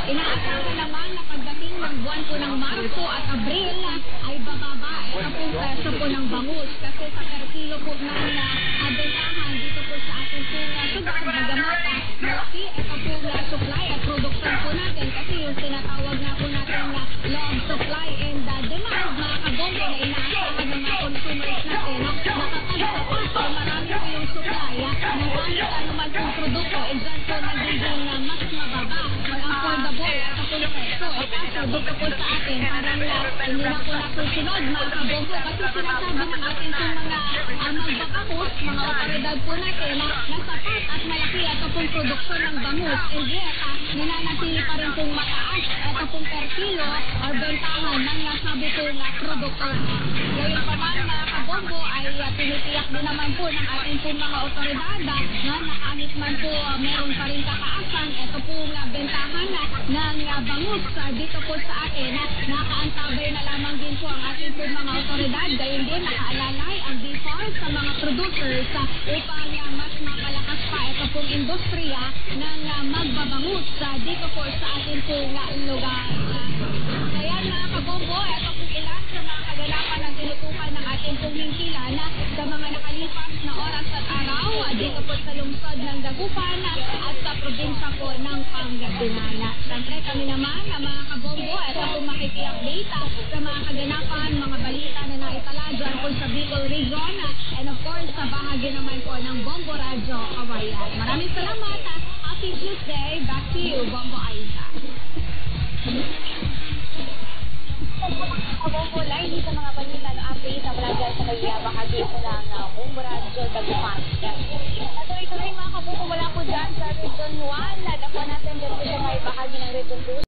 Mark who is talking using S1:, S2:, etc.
S1: Inaasahan naman na pagdating ng buwan po ng Marso at Abril ay bababa ito pong presyo po ng bangus kasi sa per kilo po ng bentahan dito po sa ating pong sugar, bagamat malaki ito pong supply at production po natin kasi yung tinatawag na po natin na law of supply and demand, mga kabonggo, na inaasahan ng mga consumers natin nakakagsapat o marami po yung supply na kahit anuman pong produkto, dyan po nagiging mas mababa or affordable at pong presyo. Kaso dito po sa atin, parang hindi na po nasusunod, mga kabonggo, kasi sinasabi ng ating pong mga magbabakos, mga otoridad po natin na sapat at malaki ito pong produksyon ng bangus. And yet, nananatili pa rin pong mataas ito pong per kilo or bentahan ng nasabi pong produkto. Ngayon pa man, mga kabonggo, ay tinitiyak din naman po ng ating pong mga otoridad na kahit man po meron pa rin kakaasan ito pong bentahan ng bangus dito po sa atin. Nakaantabay na lamang din po ang ating pong mga otoridad. Gayon din, nakaalalay ang default sa mga producers upang mas mapalakas pa ito pong industriya ng magbabangus dito po sa ating pong lugar. Kaya mga kabonggo, ito pong ilan sa mga kaganapan na tinutukan ng ating pong hingkilan sa mga nakalipas na oras at araw dito po sa lungsod ng Dagupan at sa probinsya po ng Pangasinan. Siyempre kami naman, mga kabonggo, ito pong makiki-update sa mga kaganapan, mga balita na naitala dyan po sa Bicol Region and of course sa bahagi naman po ng Bombo Radio Kawayan. Maraming salamat. Happy Tuesday. Back to you, Bombo Aiza.
S2: Kabonggo, live sa mga balita no update na mula dyan sa may bahagi po ng Bombo Radio Dagupan. Tuloy-tuloy mga kabonggo, wala po dyan sa Region 1. Nakuha natin dyan po siya may bahagi ng Region 2.